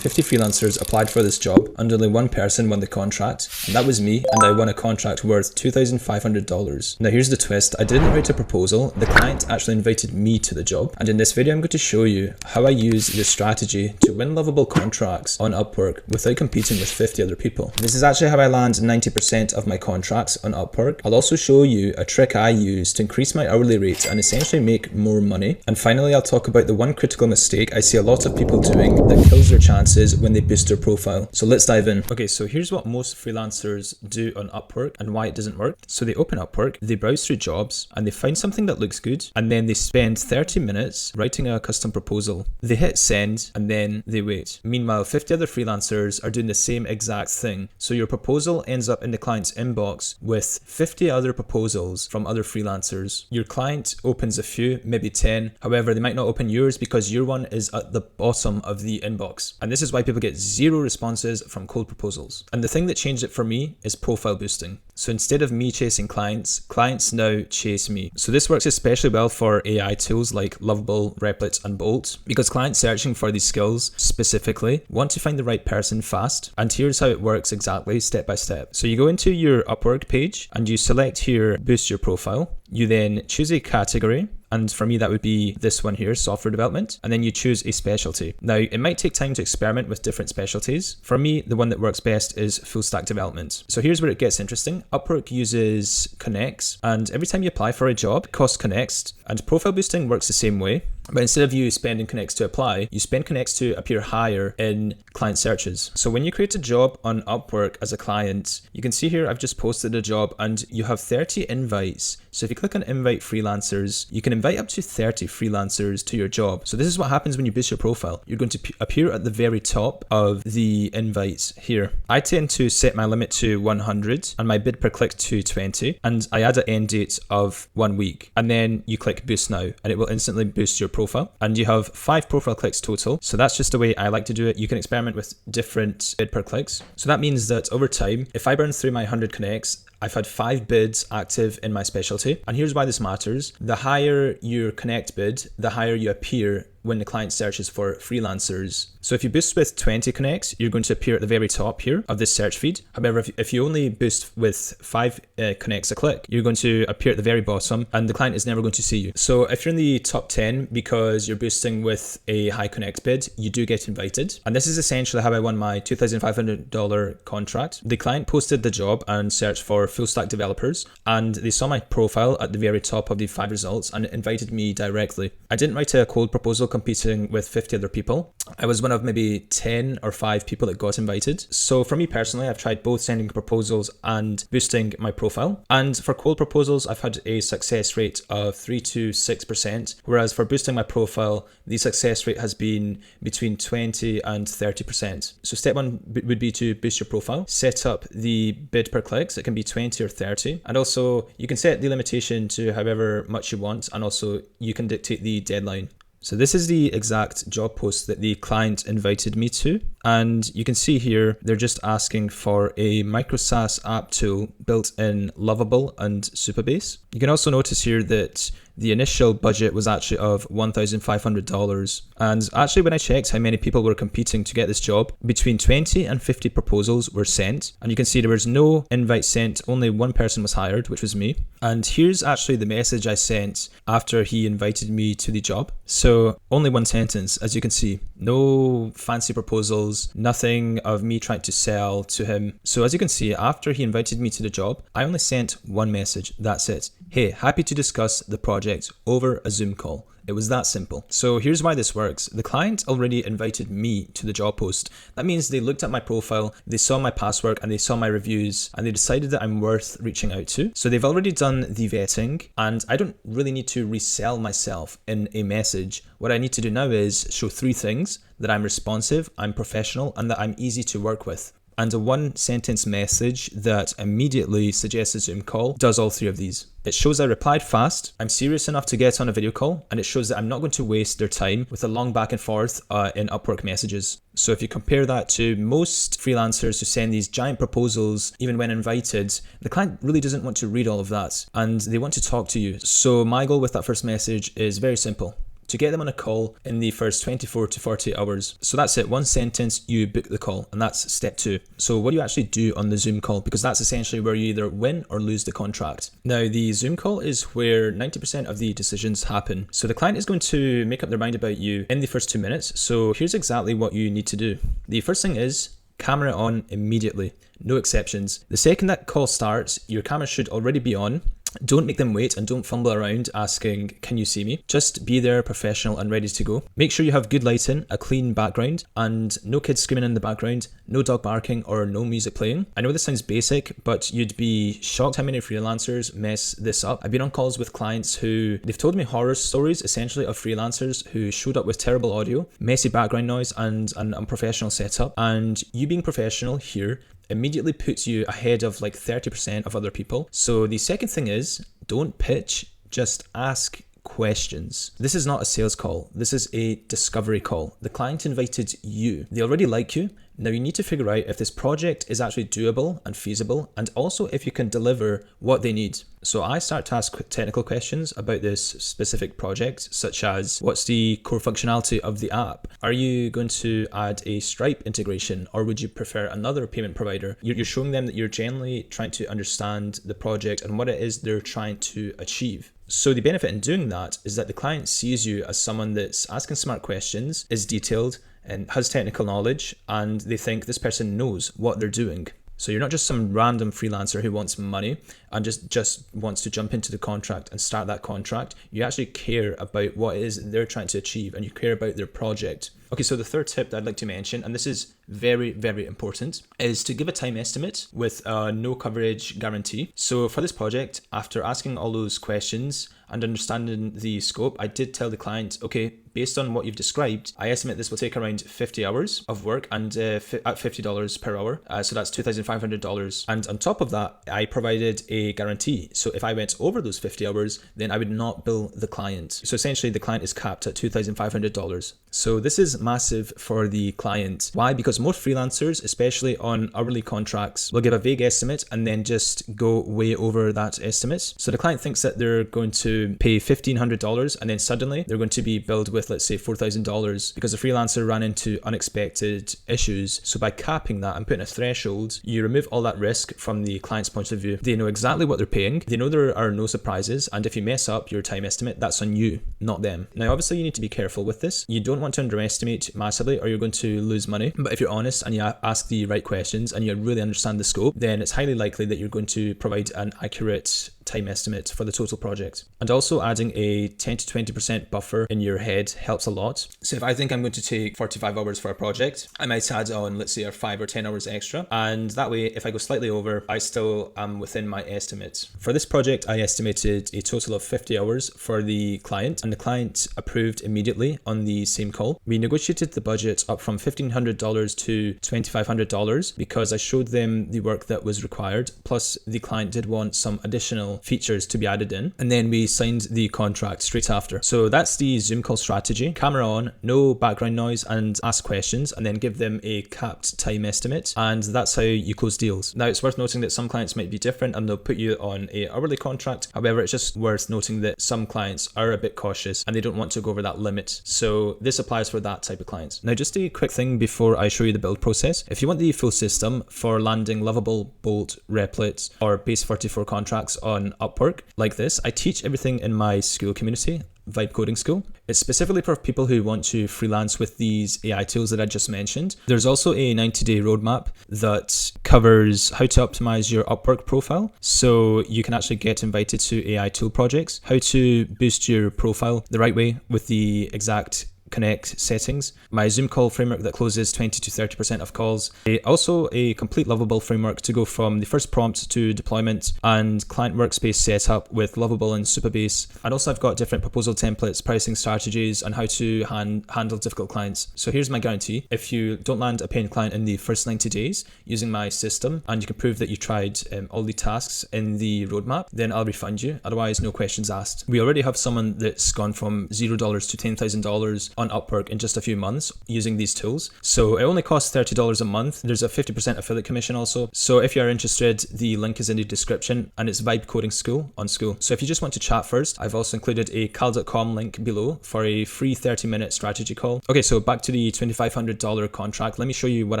50 freelancers applied for this job and only one person won the contract, and that was me, and I won a contract worth $2,500. Now here's the twist, I didn't write a proposal, the client actually invited me to the job, and in this video I'm going to show you how I use this strategy to win lovable contracts on Upwork without competing with 50 other people. This is actually how I land 90% of my contracts on Upwork. I'll also show you a trick I use to increase my hourly rate and essentially make more money. And finally, I'll talk about the one critical mistake I see a lot of people doing that kills their chances when they boost their profile. So let's dive in. Okay, so here's what most freelancers do on Upwork and why it doesn't work. So they open Upwork, they browse through jobs, and they find something that looks good, and then they spend 30 minutes writing a custom proposal. They hit send, and then they wait. Meanwhile, 50 other freelancers are doing the same exact thing. So your proposal ends up in the client's inbox with 50 other proposals from other freelancers. Your client opens a few, maybe 10. However, they might not open yours because your one is at the bottom of the inbox. And this is why people get 0 responses from cold proposals. And the thing that changed it for me is profile boosting. So instead of me chasing clients, clients now chase me. So this works especially well for AI tools like Lovable, Replit, and Bolt, because clients searching for these skills specifically want to find the right person fast. And here's how it works exactly, step by step. So you go into your Upwork page and you select here, boost your profile. You then choose a category. And for me, that would be this one here, software development. And then you choose a specialty. Now, it might take time to experiment with different specialties. For me, the one that works best is full stack development. So here's where it gets interesting. Upwork uses connects, and every time you apply for a job, it costs connects. And profile boosting works the same way. But instead of you spending connects to apply, you spend connects to appear higher in client searches. So when you create a job on Upwork as a client, you can see here I've just posted a job and you have 30 invites. So if you click on invite freelancers, you can invite up to 30 freelancers to your job. So this is what happens when you boost your profile. You're going to appear at the very top of the invites here. I tend to set my limit to 100 and my bid per click to 20. And I add an end date of 1 week. And then you click boost now and it will instantly boost your profile. And you have 5 profile clicks total. So that's just the way I like to do it. You can experiment with different bid per clicks. So that means that over time, if I burn through my 100 connects, I've had 5 bids active in my specialty. And here's why this matters. The higher your connect bid, the higher you appear when the client searches for freelancers. So if you boost with 20 connects, you're going to appear at the very top here of this search feed. However, if you only boost with 5 connects a click, you're going to appear at the very bottom and the client is never going to see you. So if you're in the top 10 because you're boosting with a high connect bid, you do get invited. And this is essentially how I won my $2,500 contract. The client posted the job and searched for full stack developers, and they saw my profile at the very top of the 5 results and invited me directly. I didn't write a cold proposal competing with 50 other people. I was one of maybe 10 or 5 people that got invited. So for me personally, I've tried both sending proposals and boosting my profile. And for cold proposals, I've had a success rate of 3 to 6%, whereas for boosting my profile, the success rate has been between 20 and 30%. So step 1 would be to boost your profile, set up the bid per clicks. It can be 20 or 30. And also you can set the limitation to however much you want, and also you can dictate the deadline. So this is the exact job post that the client invited me to. And you can see here, they're just asking for a micro SaaS app tool built in Lovable and Supabase. You can also notice here that the initial budget was actually of $1,500. And actually when I checked how many people were competing to get this job, between 20 and 50 proposals were sent. And you can see there was no invite sent, only one person was hired, which was me. And here's actually the message I sent after he invited me to the job. So only one sentence, as you can see, no fancy proposals, nothing of me trying to sell to him. So as you can see, after he invited me to the job, I only sent one message, that's it. Hey, happy to discuss the project over a Zoom call. It was that simple. So here's why this works. The client already invited me to the job post. That means they looked at my profile, they saw my past work and they saw my reviews and they decided that I'm worth reaching out to. So they've already done the vetting and I don't really need to resell myself in a message. What I need to do now is show 3 things: that I'm responsive, I'm professional, and that I'm easy to work with. And a 1-sentence message that immediately suggests a Zoom call does all 3 of these. It shows I replied fast, I'm serious enough to get on a video call, and it shows that I'm not going to waste their time with a long back and forth in Upwork messages. So if you compare that to most freelancers who send these giant proposals, even when invited, the client really doesn't want to read all of that and they want to talk to you. So my goal with that first message is very simple: to get them on a call in the first 24 to 48 hours. So that's it, one sentence, you book the call, and that's step 2. So what do you actually do on the Zoom call? Because that's essentially where you either win or lose the contract. Now, the Zoom call is where 90% of the decisions happen. So the client is going to make up their mind about you in the first 2 minutes. So here's exactly what you need to do. The first thing is camera on immediately, no exceptions. The second that call starts, your camera should already be on. Don't make them wait and don't fumble around asking, can you see me? Just be there, professional and ready to go. Make sure you have good lighting, a clean background, and no kids screaming in the background, no dog barking or no music playing. I know this sounds basic, but you'd be shocked how many freelancers mess this up. I've been on calls with clients who, they've told me horror stories essentially of freelancers who showed up with terrible audio, messy background noise and an unprofessional setup. And you being professional here immediately puts you ahead of like 30% of other people. So the second thing is, don't pitch, just ask questions. This is not a sales call. This is a discovery call. The client invited you. They already like you. Now you need to figure out if this project is actually doable and feasible, and also if you can deliver what they need. So I start to ask technical questions about this specific project, such as what's the core functionality of the app? Are you going to add a Stripe integration, or would you prefer another payment provider? You're showing them that you're genuinely trying to understand the project and what it is they're trying to achieve. So the benefit in doing that is that the client sees you as someone that's asking smart questions, is detailed, and has technical knowledge, and they think this person knows what they're doing. So you're not just some random freelancer who wants money and just wants to jump into the contract and start that contract. You actually care about what it is they're trying to achieve, and you care about their project. Okay, so the third tip that I'd like to mention, and this is very, very important, is to give a time estimate with a no coverage guarantee. So for this project, after asking all those questions and understanding the scope, I did tell the client, okay, based on what you've described, I estimate this will take around 50 hours of work and at $50 per hour. So that's $2,500. And on top of that, I provided a guarantee. So if I went over those 50 hours, then I would not bill the client. So essentially the client is capped at $2,500. So this is massive for the client. Why? Because most freelancers, especially on hourly contracts, will give a vague estimate and then just go way over that estimate. So the client thinks that they're going to pay $1,500 and then suddenly they're going to be billed with, let's say, $4,000 because the freelancer ran into unexpected issues. So by capping that and putting a threshold, you remove all that risk from the client's point of view. They know exactly what they're paying. They know there are no surprises. And if you mess up your time estimate, that's on you, not them. Now, obviously, you need to be careful with this. You don't want to underestimate massively or you're going to lose money. But if you're honest and you ask the right questions and you really understand the scope, then it's highly likely that you're going to provide an accurate time estimate for the total project. And also adding a 10 to 20% buffer in your head helps a lot. So if I think I'm going to take 45 hours for a project, I might add on, let's say, 5 or 10 hours extra. And that way, if I go slightly over, I still am within my estimate. For this project, I estimated a total of 50 hours for the client, and the client approved immediately on the same call. We negotiated the budget up from $1,500 to $2,500 because I showed them the work that was required. Plus, the client did want some additional features to be added in, and then we signed the contract straight after. So that's the Zoom call strategy. Camera on, no background noise, and ask questions, and then give them a capped time estimate, and that's how you close deals. Now, it's worth noting that some clients might be different and they'll put you on a hourly contract. However, it's just worth noting that some clients are a bit cautious and they don't want to go over that limit. So this applies for that type of clients. Now, just a quick thing before I show you the build process. If you want the full system for landing Lovable, Bolt, Replit, or Base 44 contracts on Upwork like this, I teach everything in my Skool community, Vibe Coding School. It's specifically for people who want to freelance with these AI tools that I just mentioned. There's also a 90-day roadmap that covers how to optimize your Upwork profile so you can actually get invited to AI tool projects, how to boost your profile the right way with the exact connect settings, my Zoom call framework that closes 20 to 30% of calls, also a complete Lovable framework to go from the first prompt to deployment, and client workspace setup with Lovable and Supabase. And also I've got different proposal templates, pricing strategies, and how to handle difficult clients. So here's my guarantee. If you don't land a paying client in the first 90 days using my system, and you can prove that you tried all the tasks in the roadmap, then I'll refund you. Otherwise, no questions asked. We already have someone that's gone from $0 to $10,000 on Upwork in just a few months using these tools. So it only costs $30 a month. There's a 50% affiliate commission also. So if you're interested, the link is in the description, and it's Vibe Coding School on Skool. So if you just want to chat first, I've also included a cal.com link below for a free 30-minute strategy call. Okay, so back to the $2,500 contract. Let me show you what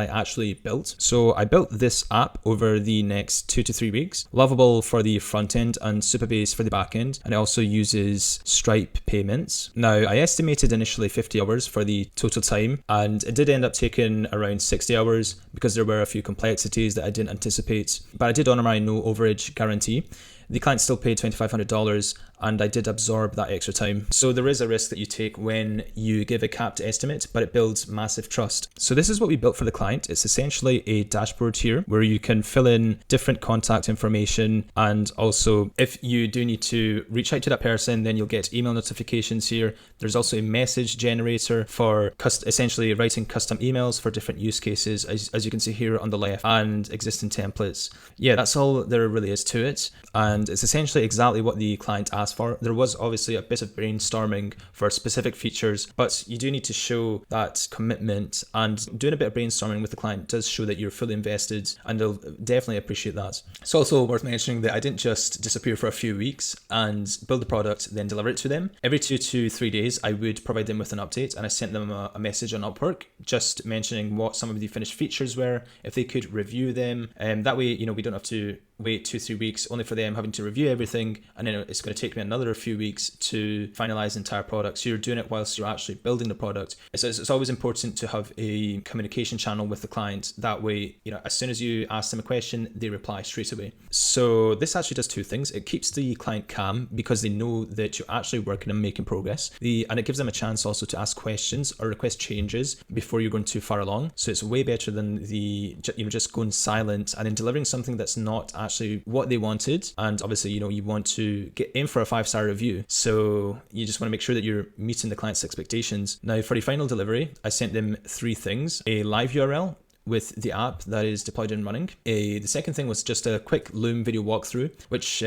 I actually built. So I built this app over the next 2 to 3 weeks. Lovable for the front end and Supabase for the back end, and it also uses Stripe payments. Now, I estimated initially 50 hours for the total time, and it did end up taking around 60 hours because there were a few complexities that I didn't anticipate, but I did honor my no overage guarantee. The client still paid $2,500, and I did absorb that extra time. So there is a risk that you take when you give a capped estimate, but it builds massive trust. So this is what we built for the client. It's essentially a dashboard here where you can fill in different contact information, and also if you do need to reach out to that person, then you'll get email notifications here. There's also a message generator for essentially writing custom emails for different use cases, as you can see here on the left, and existing templates. Yeah, that's all there really is to it. And it's essentially exactly what the client asked for. There was obviously a bit of brainstorming for specific features, but you do need to show that commitment, and doing a bit of brainstorming with the client does show that you're fully invested, and they'll definitely appreciate that. It's also worth mentioning that I didn't just disappear for a few weeks and build the product, then deliver it to them. Every 2 to 3 days, I would provide them with an update, and I sent them a message on Upwork, just mentioning what some of the finished features were, if they could review them. That way, we don't have to wait 2-3 weeks only for them having to review everything, and then it's going to take me another few weeks to finalize the entire product. So you're doing it whilst you're actually building the product. It's always important to have a communication channel with the client. That way, as soon as you ask them a question, they reply straight away. So this actually does 2 things. It keeps the client calm because they know that you're actually working and making progress. And it gives them a chance also to ask questions or request changes before you're going too far along. So it's way better than just going silent and then delivering something that's not actually what they wanted. And obviously, you want to get in for a 5-star review. So you just want to make sure that you're meeting the client's expectations. Now, for the final delivery, I sent them 3 things: a live URL with the app that is deployed and running. The second thing was just a quick Loom video walkthrough, which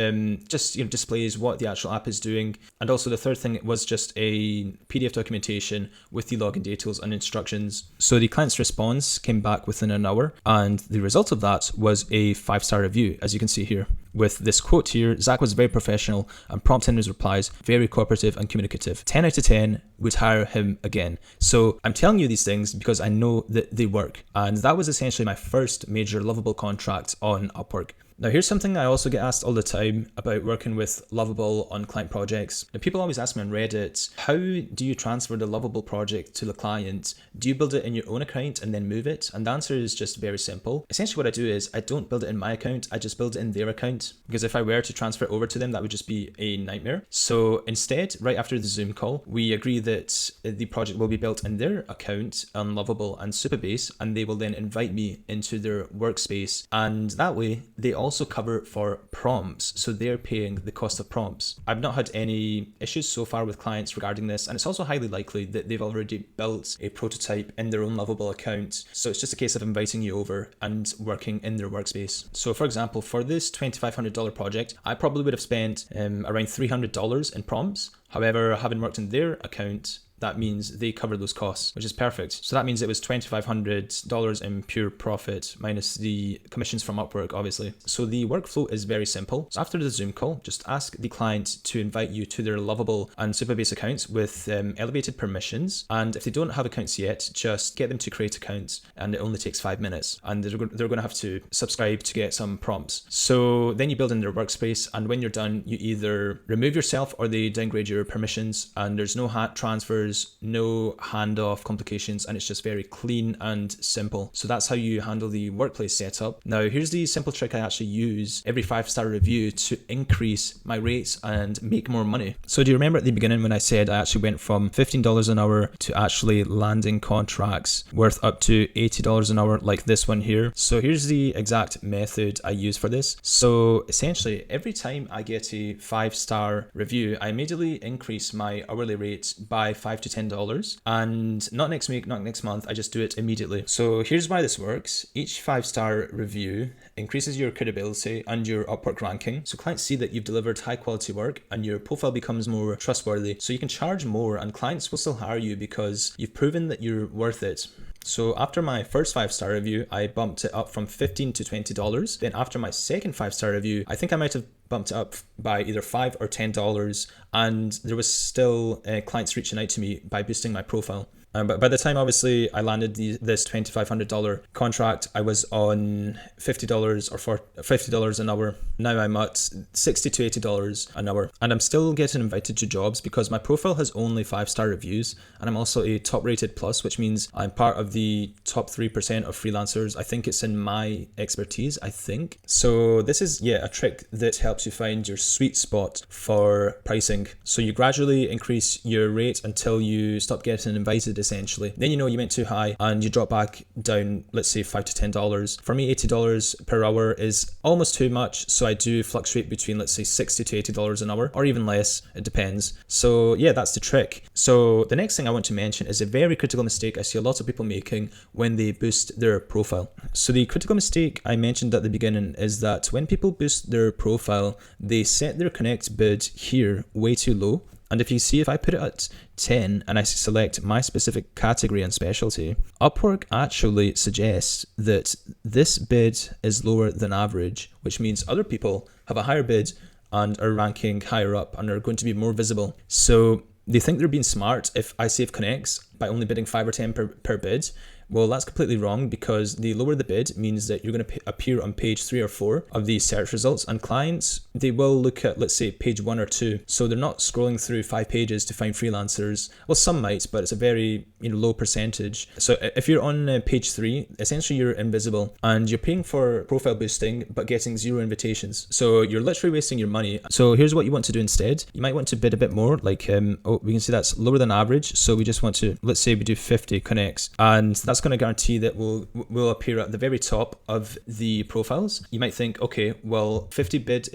just displays what the actual app is doing. And also the third thing was just a PDF documentation with the login details and instructions. So the client's response came back within an hour, and the result of that was a 5-star review, as you can see here. With this quote here, Zach was very professional and prompt in his replies, very cooperative and communicative. 10 out of 10, would hire him again. So I'm telling you these things because I know that they work. And that was essentially my first major Lovable contract on Upwork. Now, here's something I also get asked all the time about working with Lovable on client projects. Now, people always ask me on Reddit, how do you transfer the Lovable project to the client? Do you build it in your own account and then move it? And the answer is just very simple. Essentially what I do is I don't build it in my account, I just build it in their account. Because if I were to transfer it over to them, that would just be a nightmare. So instead, right after the Zoom call, we agree that the project will be built in their account on Lovable and Supabase, and they will then invite me into their workspace. And that way, they also cover for prompts, so they're paying the cost of prompts. I've not had any issues so far with clients regarding this, and it's also highly likely that they've already built a prototype in their own Lovable account, so it's just a case of inviting you over and working in their workspace. So for example, for this $2,500 project, I probably would have spent around $300 in prompts. However, having worked in their account, that means they cover those costs, which is perfect. So that means it was $2,500 in pure profit minus the commissions from Upwork, obviously. So the workflow is very simple. So after the Zoom call, just ask the client to invite you to their Lovable and Supabase accounts with elevated permissions. And if they don't have accounts yet, just get them to create accounts, and it only takes 5 minutes. And they're going to have to subscribe to get some prompts. So then you build in their workspace, and when you're done, you either remove yourself or they downgrade your permissions, and there's no transfers, no handoff complications, and it's just very clean and simple. So that's how you handle the workplace setup. Now, here's the simple trick I actually use every 5-star review to increase my rates and make more money. So do you remember at the beginning when I said I actually went from $15 an hour to actually landing contracts worth up to $80 an hour like this one here? So here's the exact method I use for this. So essentially, every time I get a 5-star review, I immediately increase my hourly rate by 5 to $10, and not next week, not next month. I just do it immediately. So here's why this works. Each 5-star review increases your credibility and your Upwork ranking. So clients see that you've delivered high quality work and your profile becomes more trustworthy. So you can charge more and clients will still hire you because you've proven that you're worth it. So after my first 5-star review, I bumped it up from $15 to $20. Then after my second 5-star review, I think I might have bumped it up by either $5 or $10. And there was still clients reaching out to me by boosting my profile. But by the time, obviously, I landed this $2,500 contract, I was on $50 or $50 an hour. Now I'm at $60 to $80 an hour. And I'm still getting invited to jobs because my profile has only 5-star reviews. And I'm also a top rated plus, which means I'm part of the top 3% of freelancers. I think it's in my expertise, I think. So this is, a trick that helps you find your sweet spot for pricing. So you gradually increase your rate until you stop getting invited, essentially. Then you went too high and you drop back down, let's say $5 to $10. For me, $80 per hour is almost too much. So I do fluctuate between, let's say $60 to $80 an hour or even less. It depends. So yeah, that's the trick. So the next thing I want to mention is a very critical mistake I see a lot of people making when they boost their profile. So the critical mistake I mentioned at the beginning is that when people boost their profile, they set their connect bid here way too low. And if I put it at 10 and I select my specific category and specialty, Upwork actually suggests that this bid is lower than average, which means other people have a higher bid and are ranking higher up and are going to be more visible. So they think they're being smart if I save connects by only bidding 5 or 10 per bid. Well, that's completely wrong because the lower the bid means that you're going to appear on page 3 or 4 of the search results, and clients, they will look at, let's say, page 1 or 2. So they're not scrolling through 5 pages to find freelancers. Well, some might, but it's a very low percentage. So if you're on page 3, essentially you're invisible and you're paying for profile boosting but getting 0 invitations. So you're literally wasting your money. So here's what you want to do instead. You might want to bid a bit more, like we can see that's lower than average. So we just want to, let's say we do 50 connects, and that's going to guarantee that we'll appear at the very top of the profiles. You might think, okay, well, 50 bid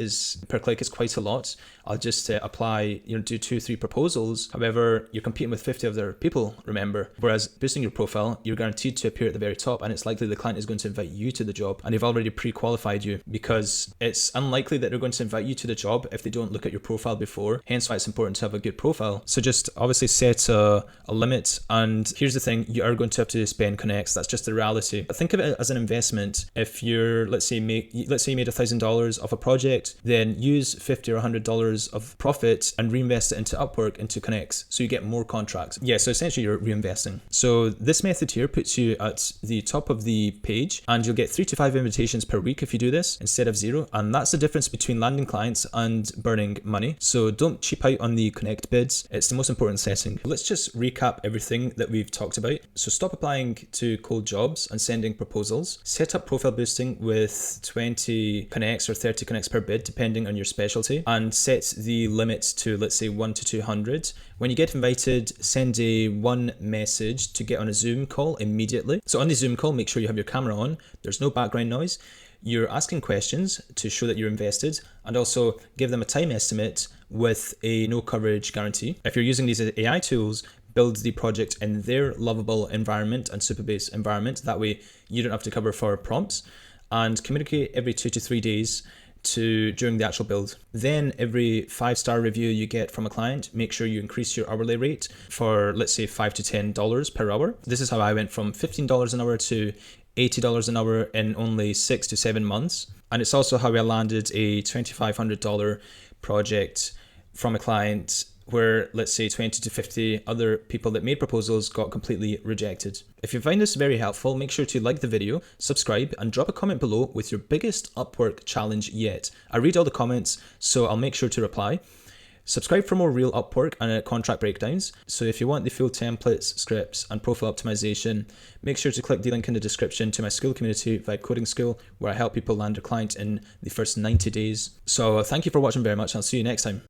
per click is quite a lot. I'll just apply, do 2-3 proposals. However, you're competing with 50 other people, remember. Whereas boosting your profile, you're guaranteed to appear at the very top, and it's likely the client is going to invite you to the job, and they've already pre-qualified you, because it's unlikely that they're going to invite you to the job if they don't look at your profile before. Hence why it's important to have a good profile. So just obviously set a limit, and here's the thing, you are going to have to spend connects. That's just the reality. But think of it as an investment. If you're, let's say you made $1,000 off a project, then use $50 or $100 of profit and reinvest it into Upwork, into connects, so you get more contracts. Yeah, so essentially you're reinvesting. So this method here puts you at the top of the page, and you'll get 3 to 5 invitations per week if you do this instead of 0. And that's the difference between landing clients and burning money. So don't cheap out on the connect bids. It's the most important setting. Let's just recap everything that we've talked about. So stop applying to cold jobs and sending proposals. Set up profile boosting with 20 connects or 30 connects per bid, depending on your specialty, and set the limit to, let's say, 1 to 200. When you get invited, send one message to get on a Zoom call immediately. So on the Zoom call, make sure you have your camera on. There's no background noise. You're asking questions to show that you're invested, and also give them a time estimate with a no coverage guarantee. If you're using these AI tools, build the project in their Lovable environment and Supabase environment. That way you don't have to cover for prompts, and communicate every 2 to 3 days during the actual build. Then every 5-star review you get from a client, make sure you increase your hourly rate for, let's say, $5 to $10 per hour. This is how I went from $15 an hour to $80 an hour in only 6 to 7 months. And it's also how I landed a $2,500 project from a client where, let's say, 20 to 50 other people that made proposals got completely rejected. If you find this very helpful, make sure to like the video, subscribe, and drop a comment below with your biggest Upwork challenge yet. I read all the comments, so I'll make sure to reply. Subscribe for more real Upwork and contract breakdowns. So if you want the full templates, scripts, and profile optimization, make sure to click the link in the description to my Skool community, Vibe Coding School, where I help people land a client in the first 90 days. So thank you for watching very much, and I'll see you next time.